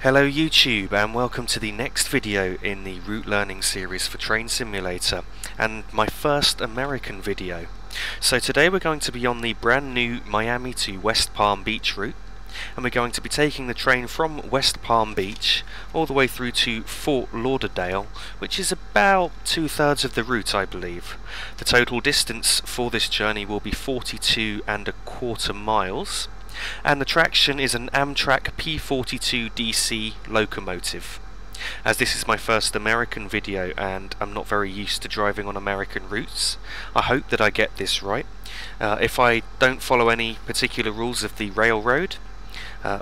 Hello YouTube, and welcome to the next video in the route learning series for Train Simulator, and my first American video. So today we're going to be on the brand new Miami to West Palm Beach route, and we're going to be taking the train from West Palm Beach all the way through to Fort Lauderdale, which is about 2/3 of the route, I believe. The total distance for this journey will be 42¼ miles. And the traction is an Amtrak P42 DC locomotive. As this is my first American video and I'm not very used to driving on American routes, I hope that I get this right. If I don't follow any particular rules of the railroad,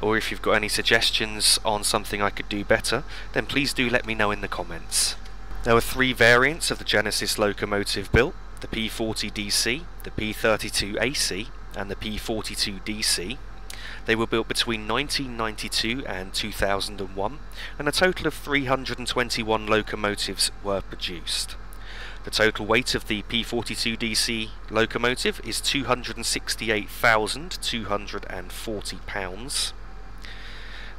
or if you've got any suggestions on something I could do better, then please do let me know in the comments. There were 3 variants of the Genesis locomotive built: the P40 DC, the P32 AC and the P42 DC. They were built between 1992 and 2001, and a total of 321 locomotives were produced. The total weight of the P42 DC locomotive is 268,240 pounds.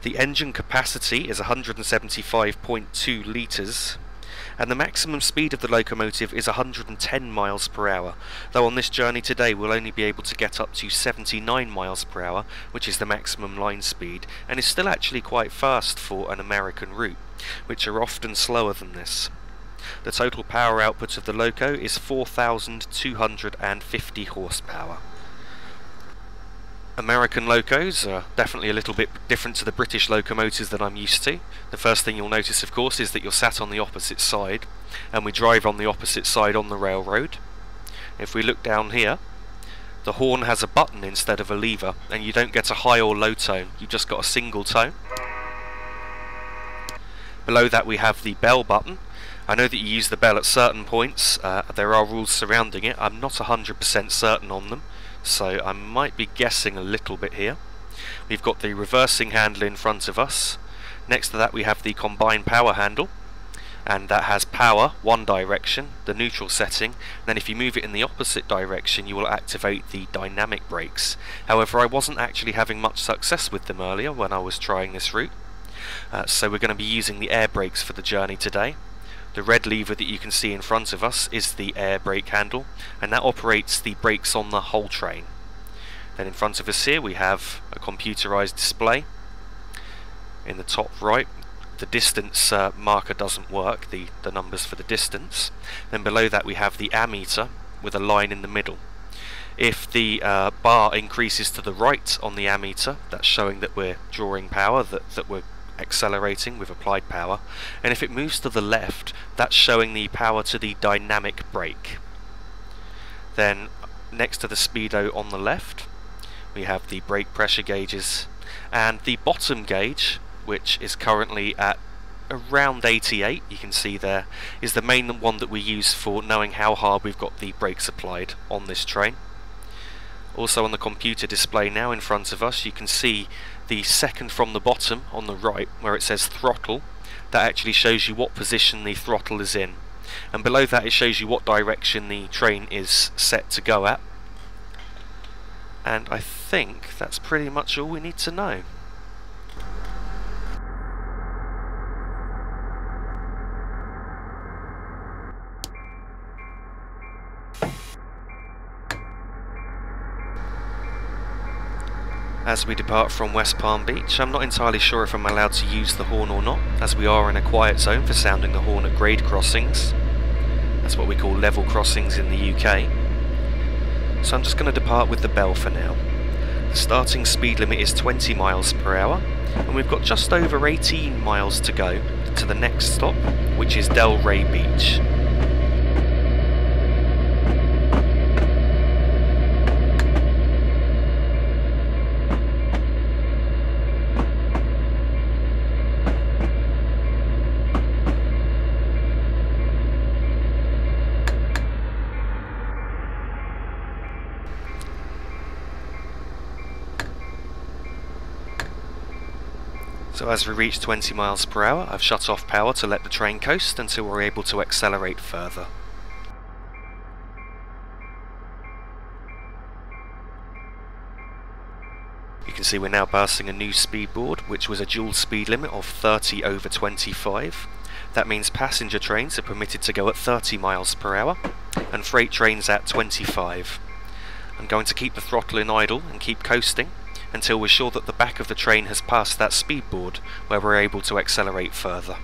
The engine capacity is 175.2 litres, and the maximum speed of the locomotive is 110 miles per hour, though on this journey today we'll only be able to get up to 79 miles per hour, which is the maximum line speed, and is still actually quite fast for an American route, which are often slower than this. The total power output of the loco is 4,250 horsepower. American locos are definitely a little bit different to the British locomotives that I'm used to. The first thing you'll notice, of course, is that you're sat on the opposite side, and we drive on the opposite side on the railroad. If we look down here, the horn has a button instead of a lever, and you don't get a high or low tone, you've just got a single tone. Below that we have the bell button. I know that you use the bell at certain points. There are rules surrounding it. I'm not 100% certain on them, so I might be guessing a little bit here. We've got the reversing handle in front of us. Next to that we have the combined power handle, and that has power one direction, the neutral setting. Then if you move it in the opposite direction you will activate the dynamic brakes. However, I wasn't actually having much success with them earlier when I was trying this route, so we're going to be using the air brakes for the journey today. The red lever that you can see in front of us is the air brake handle, and that operates the brakes on the whole train. Then in front of us here we have a computerized display. In the top right, the distance marker doesn't work, the numbers for the distance. Then below that we have the ammeter with a line in the middle. If the bar increases to the right on the ammeter, that's showing that we're drawing power, that we're accelerating with applied power, and if it moves to the left, that's showing the power to the dynamic brake. Then next to the speedo on the left we have the brake pressure gauges, and the bottom gauge, which is currently at around 88, you can see there, is the main one that we use for knowing how hard we've got the brakes applied on this train. Also on the computer display now in front of us you can see the second from the bottom on the right where it says throttle. That actually shows you what position the throttle is in, and below that it shows you what direction the train is set to go at. And I think that's pretty much all we need to know. As we depart from West Palm Beach, I'm not entirely sure if I'm allowed to use the horn or not, as we are in a quiet zone for sounding the horn at grade crossings. That's what we call level crossings in the UK. So I'm just going to depart with the bell for now. The starting speed limit is 20 miles per hour, and we've got just over 18 miles to go to the next stop, which is Delray Beach. So as we reach 20 miles per hour, I've shut off power to let the train coast until we're able to accelerate further. You can see we're now passing a new speed board, which was a dual speed limit of 30 over 25. That means passenger trains are permitted to go at 30 miles per hour and freight trains at 25. I'm going to keep the throttle in idle and keep coasting until we're sure that the back of the train has passed that speed board where we're able to accelerate further.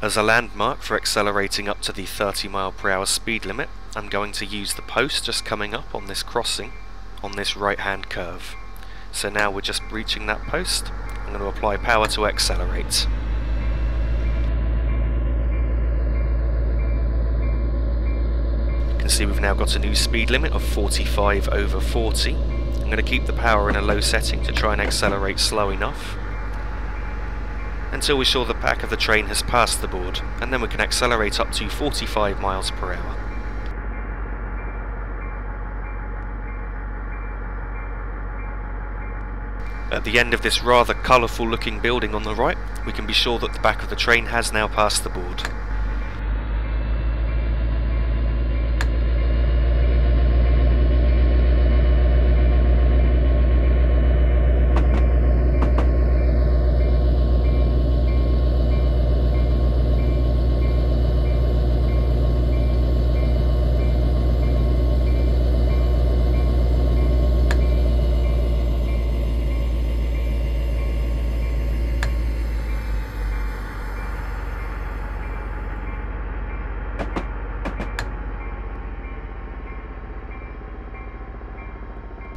As a landmark for accelerating up to the 30 mile per hour speed limit, I'm going to use the post just coming up on this crossing on this right hand curve. So now we're just reaching that post. I'm going to apply power to accelerate. You can see we've now got a new speed limit of 45 over 40. I'm going to keep the power in a low setting to try and accelerate slow enough until we're sure the back of the train has passed the board, and then we can accelerate up to 45 miles per hour. At the end of this rather colourful looking building on the right, we can be sure that the back of the train has now passed the board.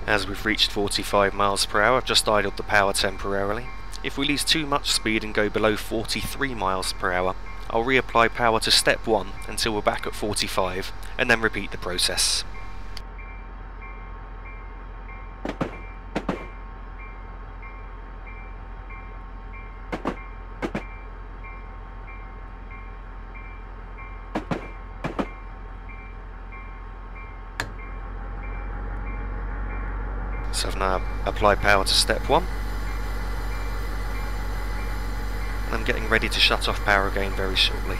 As we've reached 45 miles per hour, I've just idled the power temporarily. If we lose too much speed and go below 43 miles per hour, I'll reapply power to step 1 until we're back at 45, and then repeat the process. So I've now applied power to step 1, and I'm getting ready to shut off power again very shortly.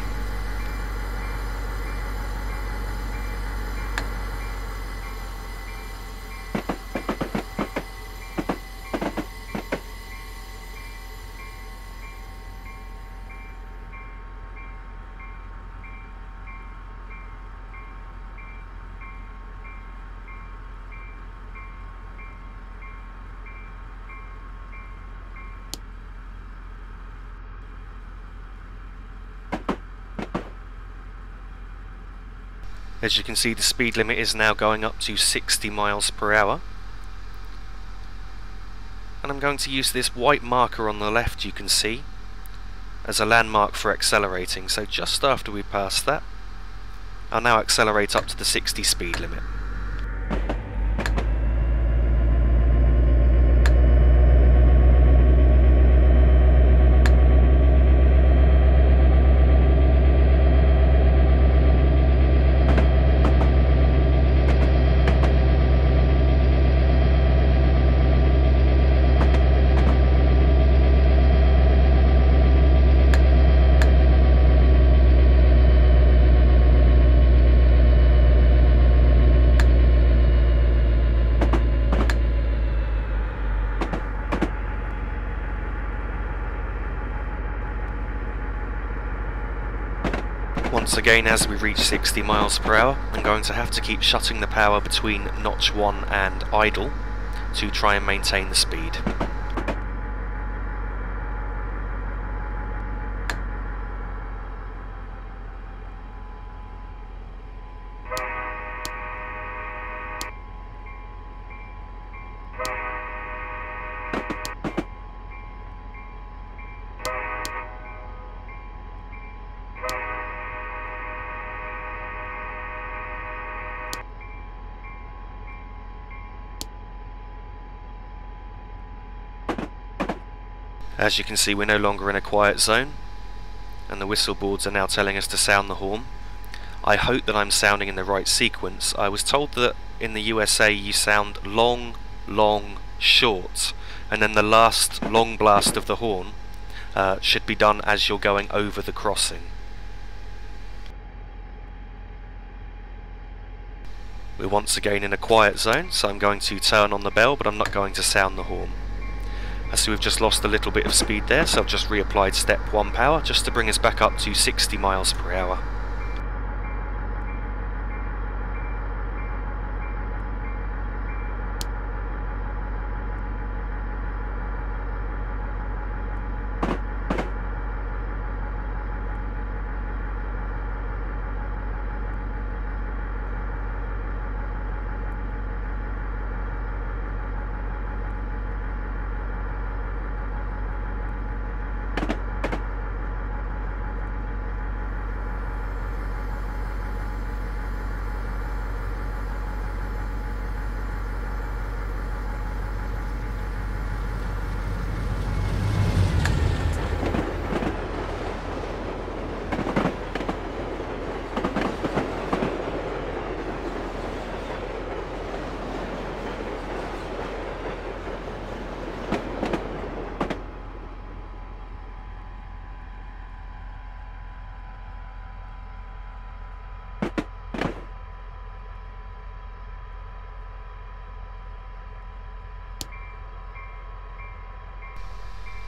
As you can see, the speed limit is now going up to 60 miles per hour. And I'm going to use this white marker on the left, you can see, as a landmark for accelerating. So just after we pass that, I'll now accelerate up to the 60 speed limit. Once again, as we reach 60 miles per hour, I'm going to have to keep shutting the power between notch 1 and idle to try and maintain the speed. As you can see, we're no longer in a quiet zone, and the whistle boards are now telling us to sound the horn. I hope that I'm sounding in the right sequence. I was told that in the USA you sound long, long, short, and then the last long blast of the horn should be done as you're going over the crossing. We're once again in a quiet zone, so I'm going to turn on the bell, but I'm not going to sound the horn. I see we've just lost a little bit of speed there, so I've just reapplied step 1 power just to bring us back up to 60 miles per hour.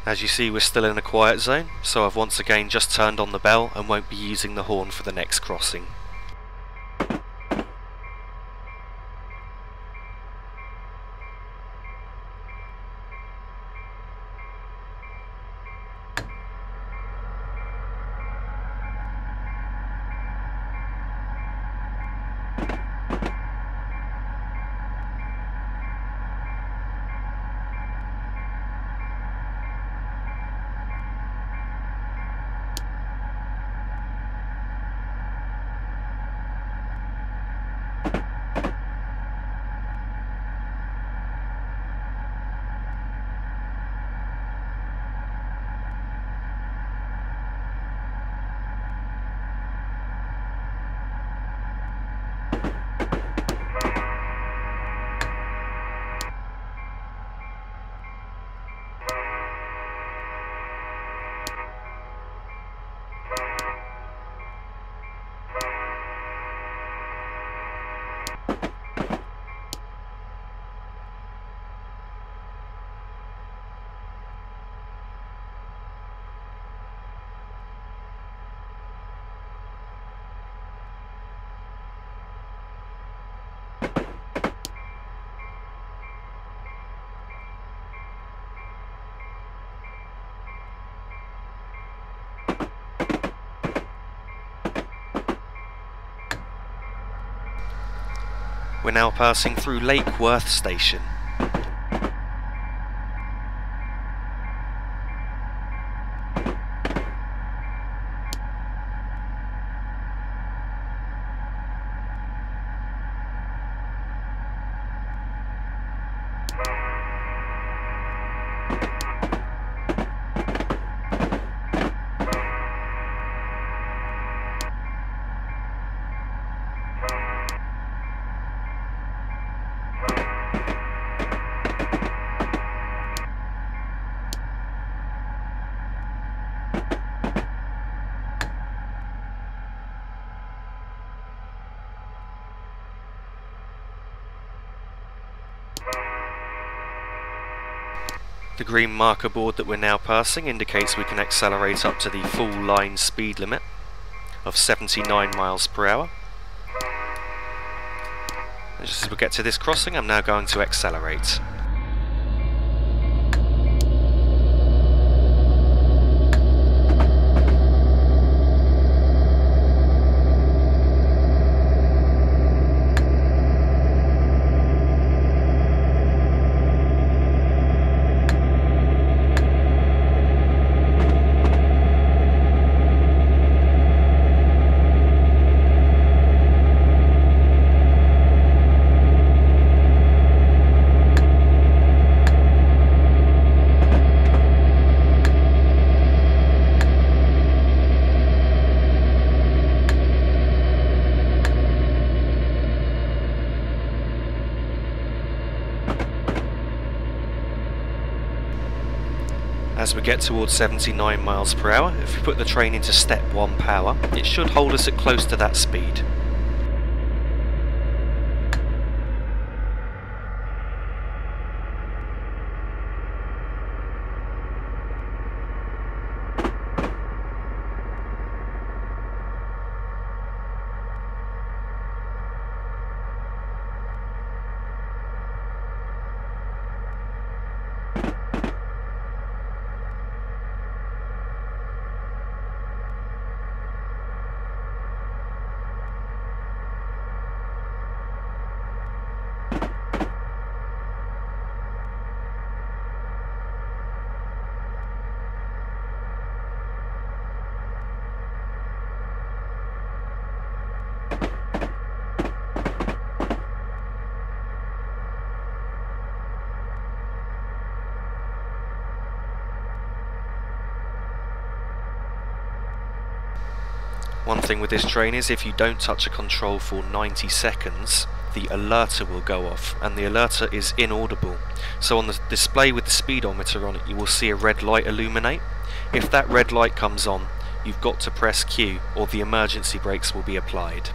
As you see, we're still in a quiet zone, so I've once again just turned on the bell and won't be using the horn for the next crossing. We're now passing through Lake Worth Station. The green marker board that we're now passing indicates we can accelerate up to the full line speed limit of 79 miles per hour. And just as we get to this crossing, I'm now going to accelerate. As we get towards 79 miles per hour, if we put the train into step 1 power, it should hold us at close to that speed. One thing with this train is if you don't touch a control for 90 seconds, the alerter will go off, and the alerter is inaudible. So on the display with the speedometer on it, you will see a red light illuminate. If that red light comes on, you've got to press Q or the emergency brakes will be applied.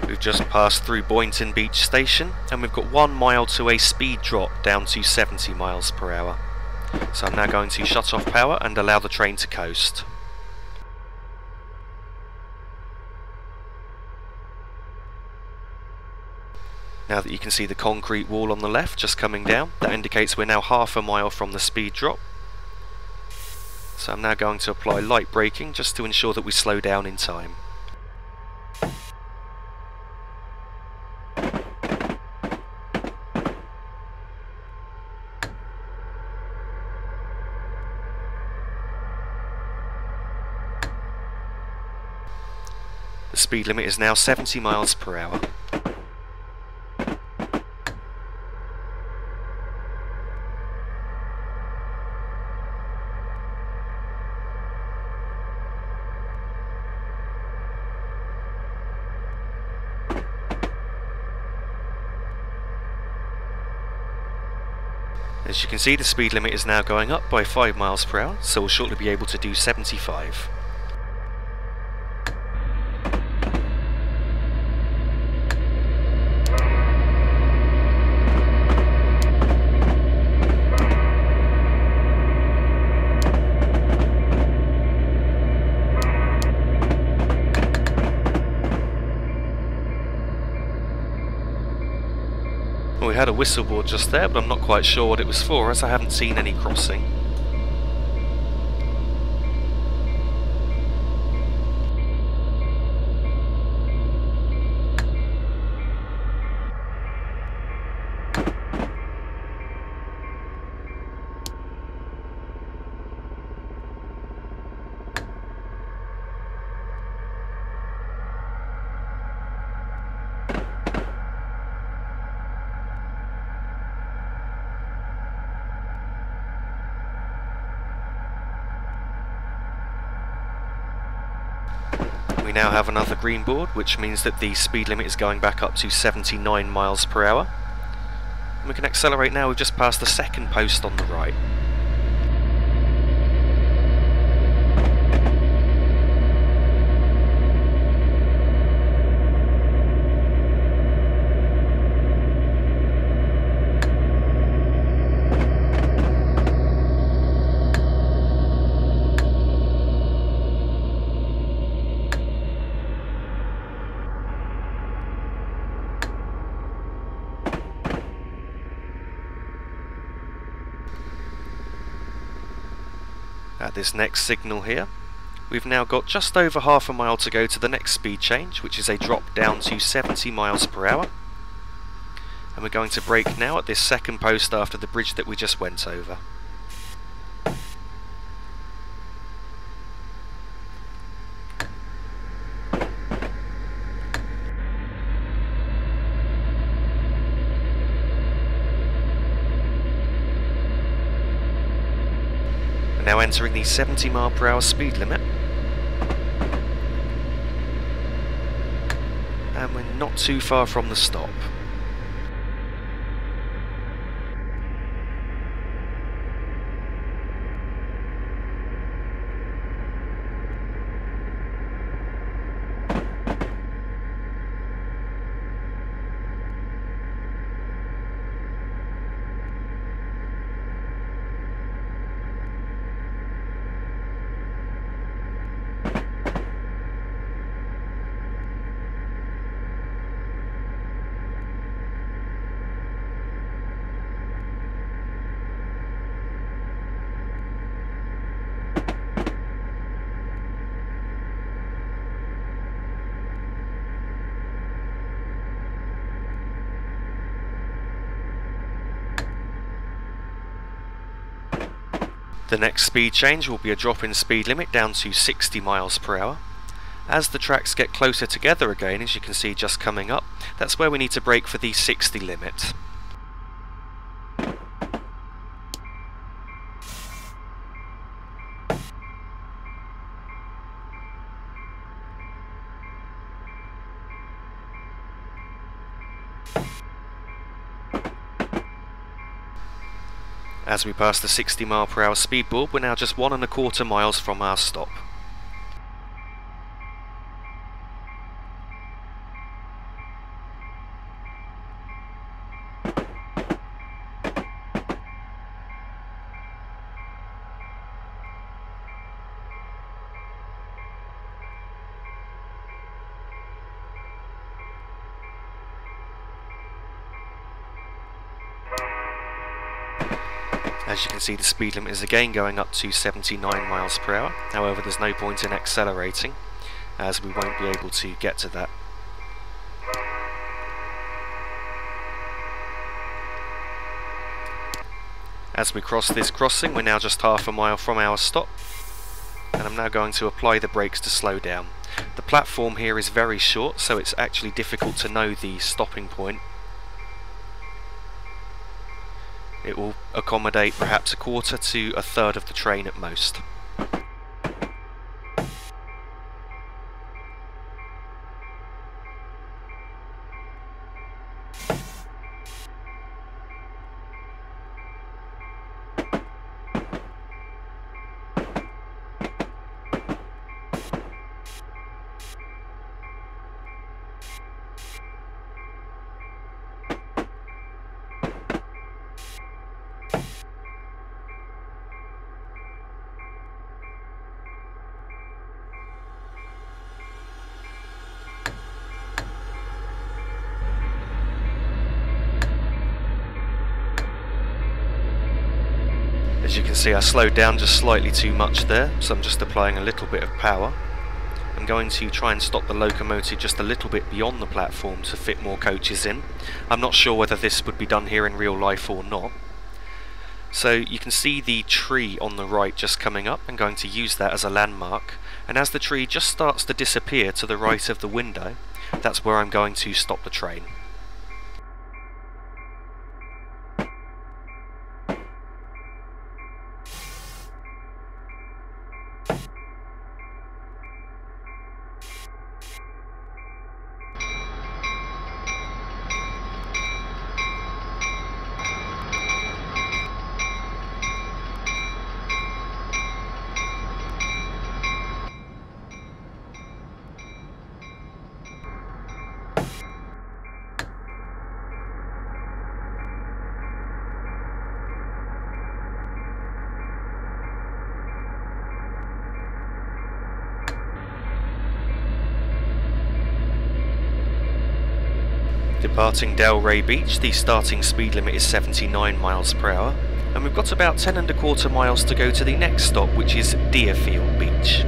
We've just passed through Boynton Beach station and we've got 1 mile to a speed drop down to 70 miles per hour. So I'm now going to shut off power and allow the train to coast. Now that you can see the concrete wall on the left just coming down, that indicates we're now half a mile from the speed drop. So I'm now going to apply light braking just to ensure that we slow down in time. The speed limit is now 70 miles per hour. As you can see, the speed limit is now going up by 5 miles per hour, so we'll shortly be able to do 75. We had a whistleboard just there, but I'm not quite sure what it was for, as I haven't seen any crossing. We now have another green board, which means that the speed limit is going back up to 79 miles per hour. And we can accelerate now. We've just passed the second post on the right. At this next signal here, we've now got just over half a mile to go to the next speed change, which is a drop down to 70 miles per hour. And we're going to brake now at this second post after the bridge that we just went over. We're now entering the 70 mph speed limit. And we're not too far from the stop. The next speed change will be a drop in speed limit down to 60 mph. As the tracks get closer together again, as you can see just coming up, that's where we need to brake for the 60 limit. As we pass the 60 mph speed bulb, we're now just 1¼ miles from our stop. As you can see, the speed limit is again going up to 79 mph. However, there's no point in accelerating, as we won't be able to get to that. As we cross this crossing, we're now just ½ mile from our stop, and I'm now going to apply the brakes to slow down. The platform here is very short, so it's actually difficult to know the stopping point. It will accommodate perhaps 1/4 to 1/3 of the train at most. As you can see, I slowed down just slightly too much there, so I'm just applying a little bit of power. I'm going to try and stop the locomotive just a little bit beyond the platform to fit more coaches in. I'm not sure whether this would be done here in real life or not. So you can see the tree on the right just coming up. I'm going to use that as a landmark, and as the tree just starts to disappear to the right of the window, that's where I'm going to stop the train. Departing Delray Beach, the starting speed limit is 79 mph, and we've got about 10¼ miles to go to the next stop, which is Deerfield Beach.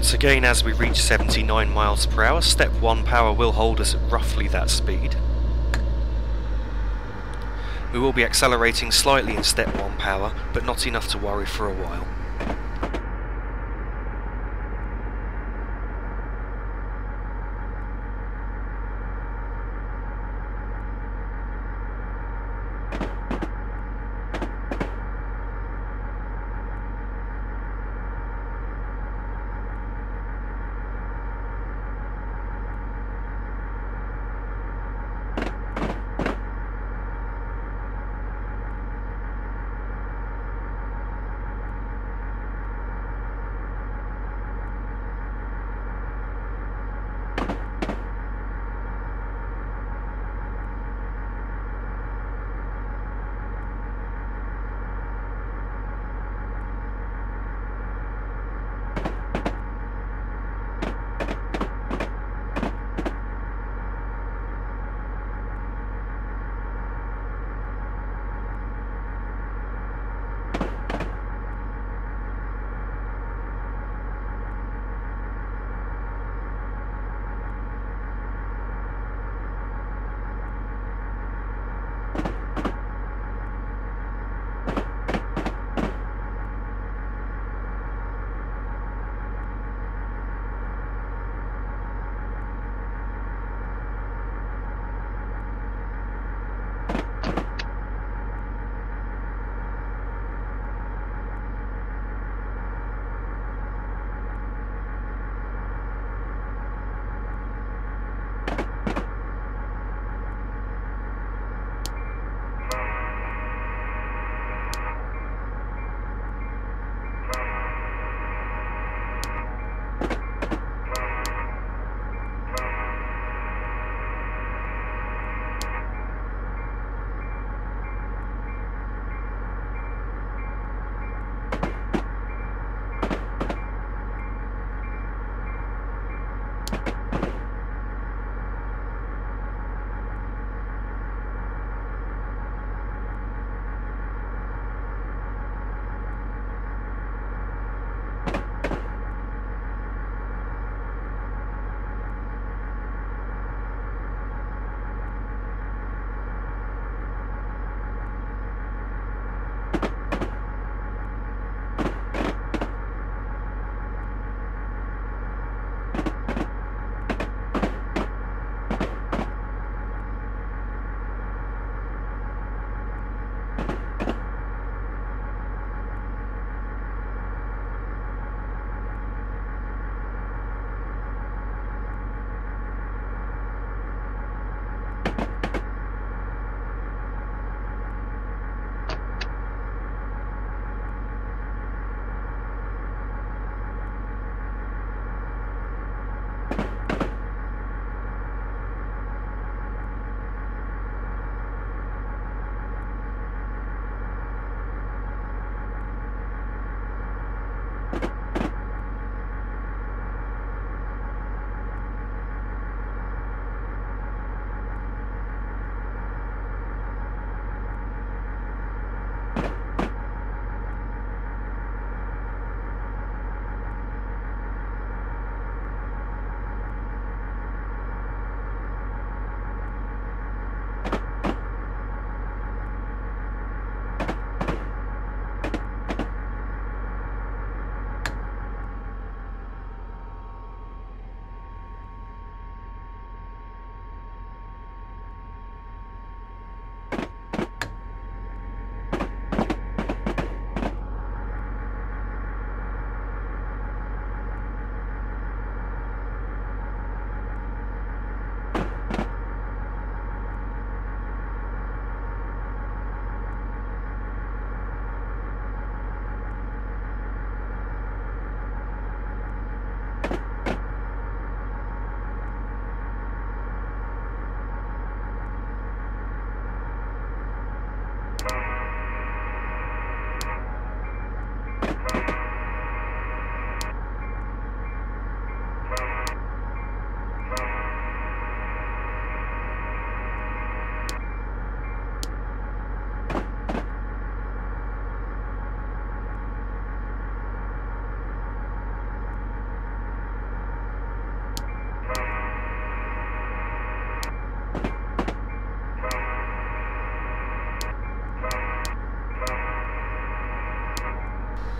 Once again, as we reach 79 miles per hour, step 1 power will hold us at roughly that speed. We will be accelerating slightly in step 1 power, but not enough to worry for a while.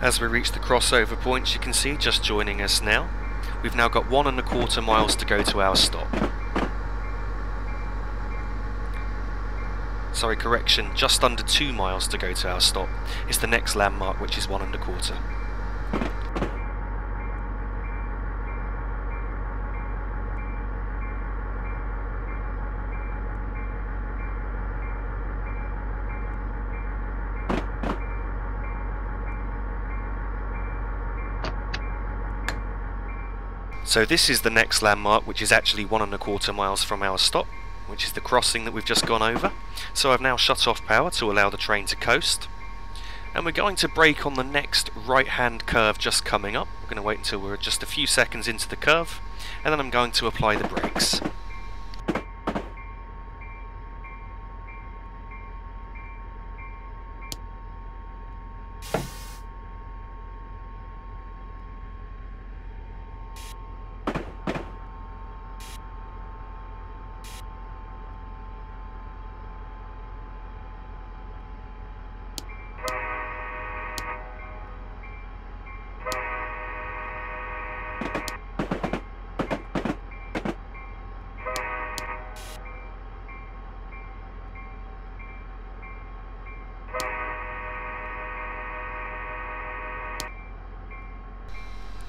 As we reach the crossover points, you can see just joining us now, we've now got 1¼ miles to go to our stop. Sorry, correction, just under 2 miles to go to our stop is the next landmark, which is 1¼ . So this is the next landmark, which is actually 1¼ miles from our stop, which is the crossing that we've just gone over. So I've now shut off power to allow the train to coast. And we're going to brake on the next right-hand curve just coming up. We're going to wait until we're just a few seconds into the curve, and then I'm going to apply the brakes.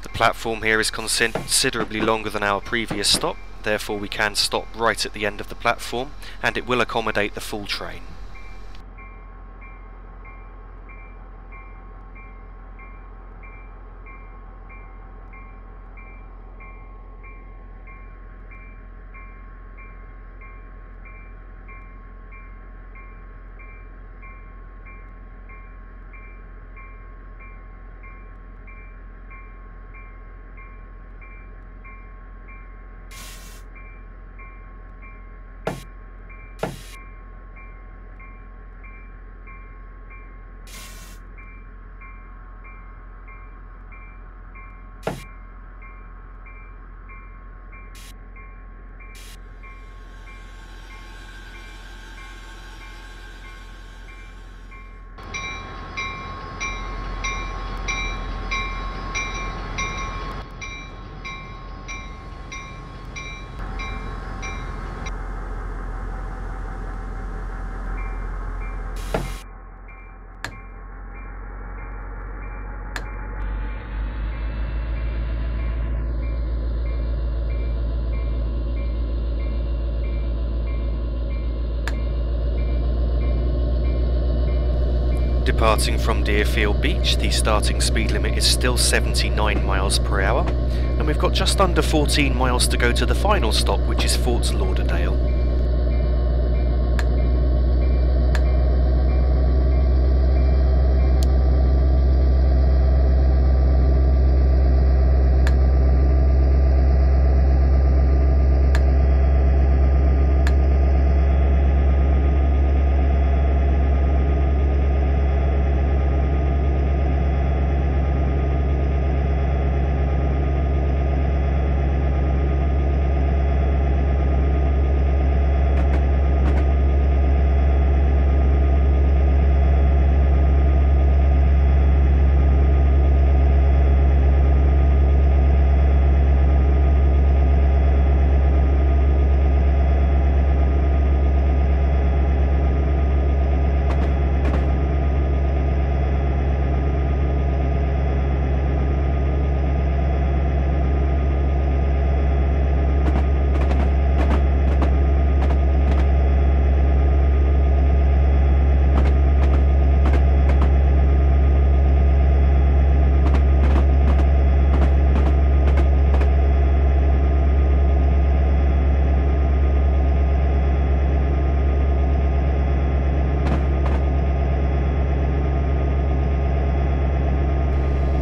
The platform here is considerably longer than our previous stop, therefore we can stop right at the end of the platform and it will accommodate the full train. Departing from Deerfield Beach, the starting speed limit is still 79 miles per hour, and we've got just under 14 miles to go to the final stop, which is Fort Lauderdale.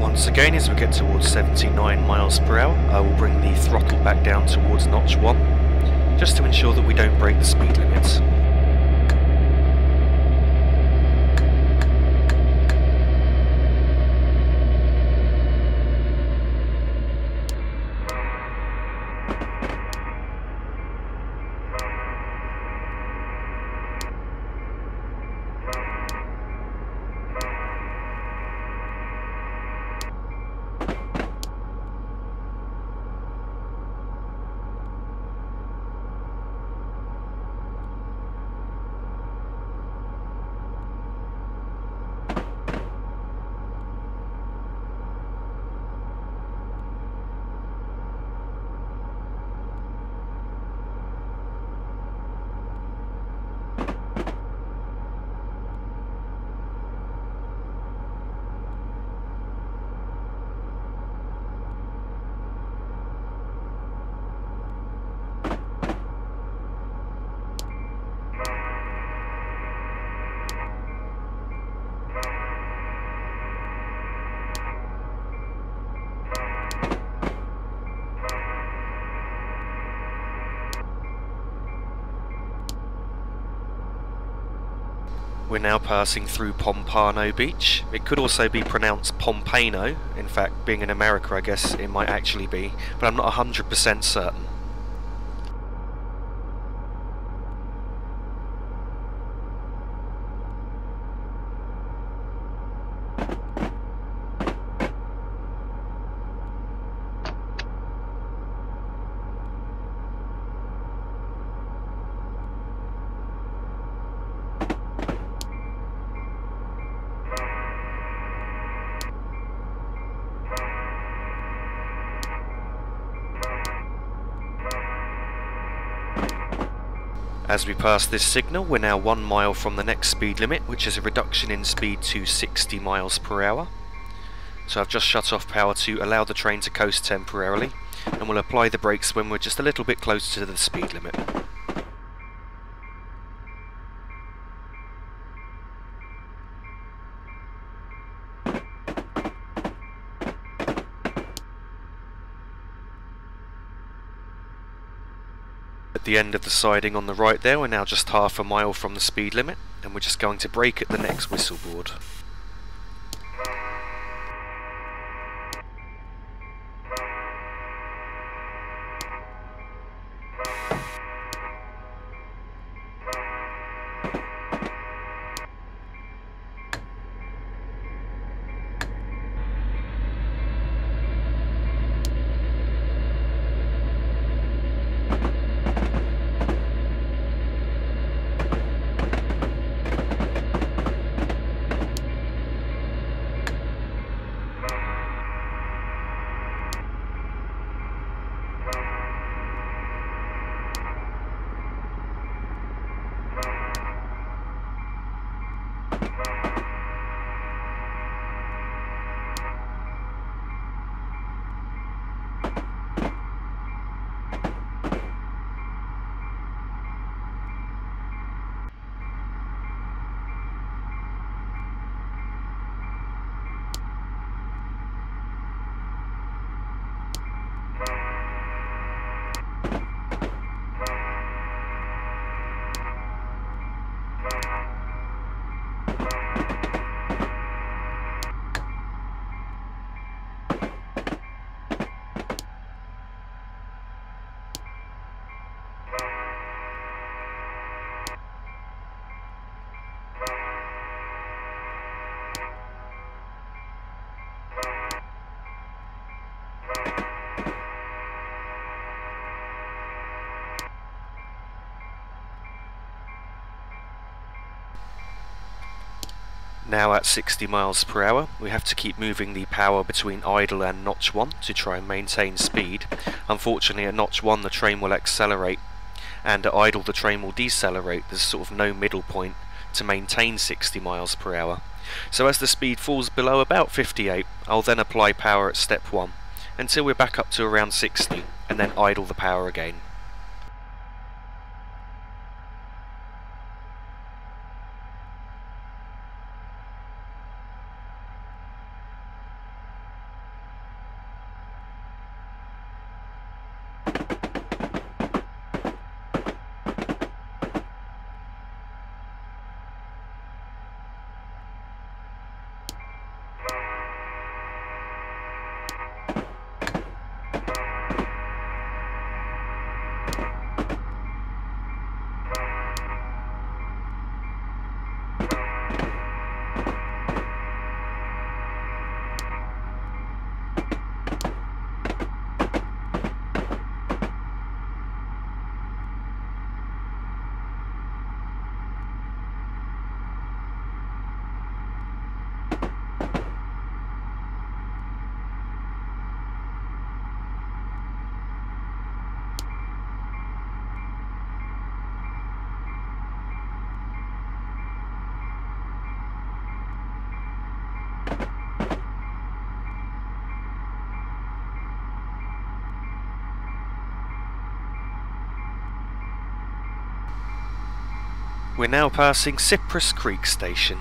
Once again, as we get towards 79 miles per hour, I will bring the throttle back down towards notch 1, just to ensure that we don't break the speed limits. We're now passing through Pompano Beach. It could also be pronounced Pompano. In fact, being in America, I guess it might actually be, but I'm not 100% certain. As we pass this signal, we're now 1 mile from the next speed limit, which is a reduction in speed to 60 miles per hour. So I've just shut off power to allow the train to coast temporarily, and we'll apply the brakes when we're just a little bit closer to the speed limit. At the end of the siding on the right there, we're now just half a mile from the speed limit, and we're just going to brake at the next whistle board. Now at 60 miles per hour, we have to keep moving the power between idle and notch 1 to try and maintain speed. Unfortunately at notch 1 the train will accelerate, and at idle the train will decelerate. There's sort of no middle point to maintain 60 miles per hour. So as the speed falls below about 58, I'll then apply power at step 1 until we're back up to around 60, and then idle the power again. We're now passing Cypress Creek station.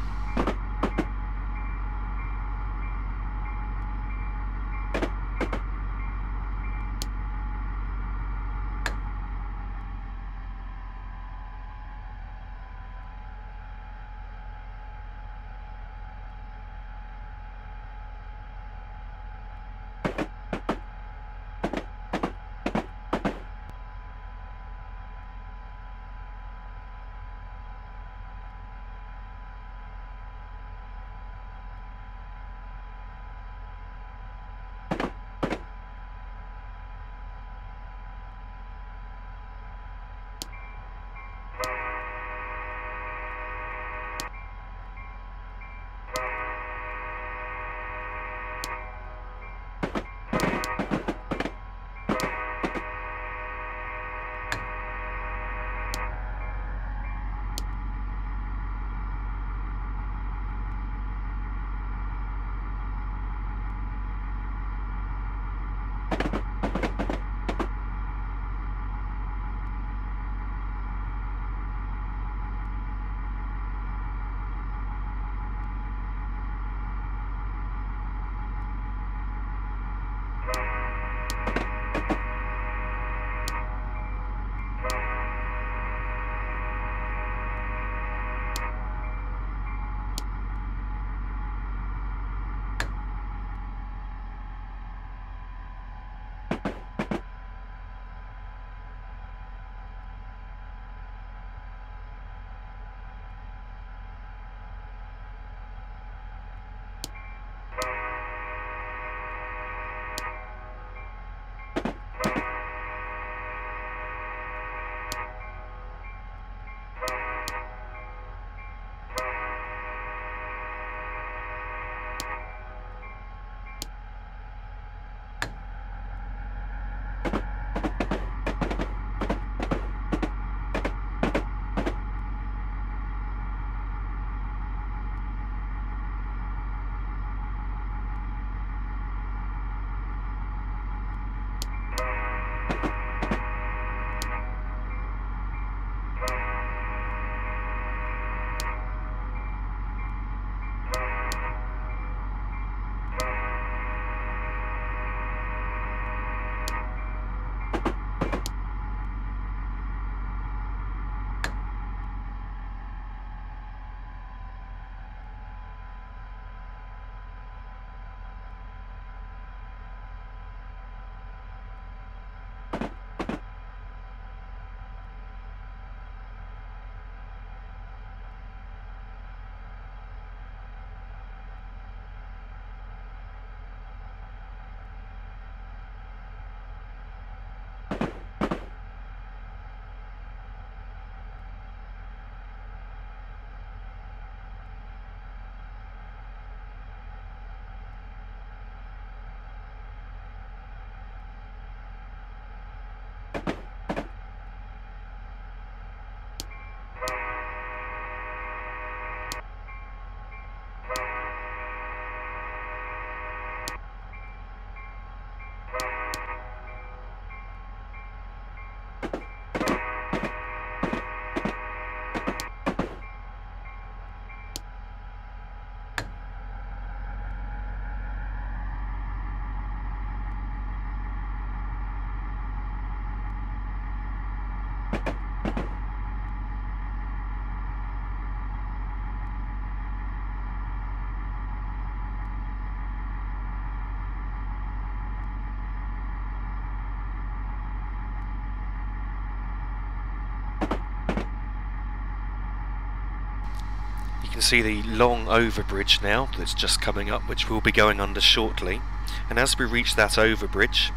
can see the long overbridge now that's just coming up, which we'll be going under shortly, and as we reach that overbridge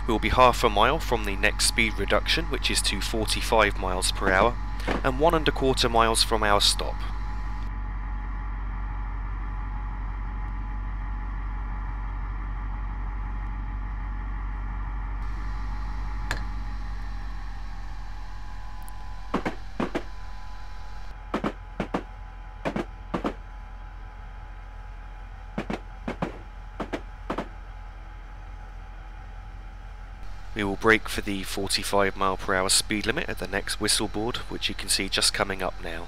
we'll be half a mile from the next speed reduction, which is to 45 miles per hour, and 1¼ miles from our stop. We will brake for the 45 mile per hour speed limit at the next whistle board, which you can see just coming up now.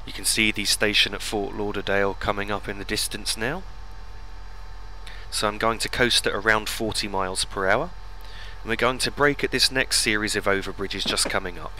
You can see the station at Fort Lauderdale coming up in the distance now. So I'm going to coast at around 40 miles per hour, and we're going to brake at this next series of overbridges just coming up.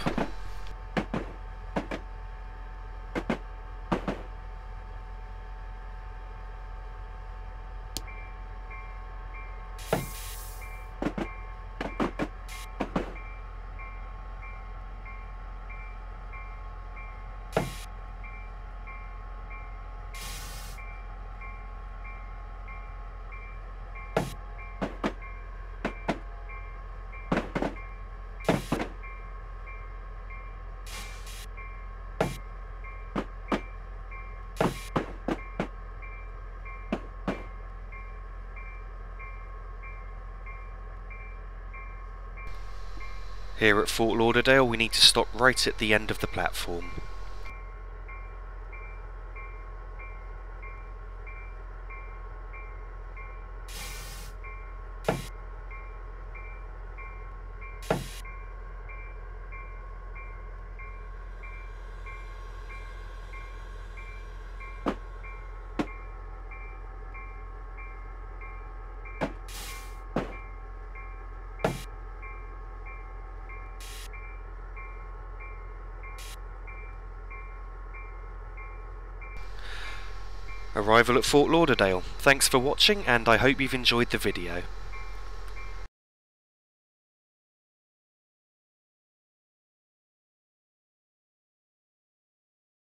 Here at Fort Lauderdale we need to stop right at the end of the platform. Arrival at Fort Lauderdale. Thanks for watching, and I hope you've enjoyed the video.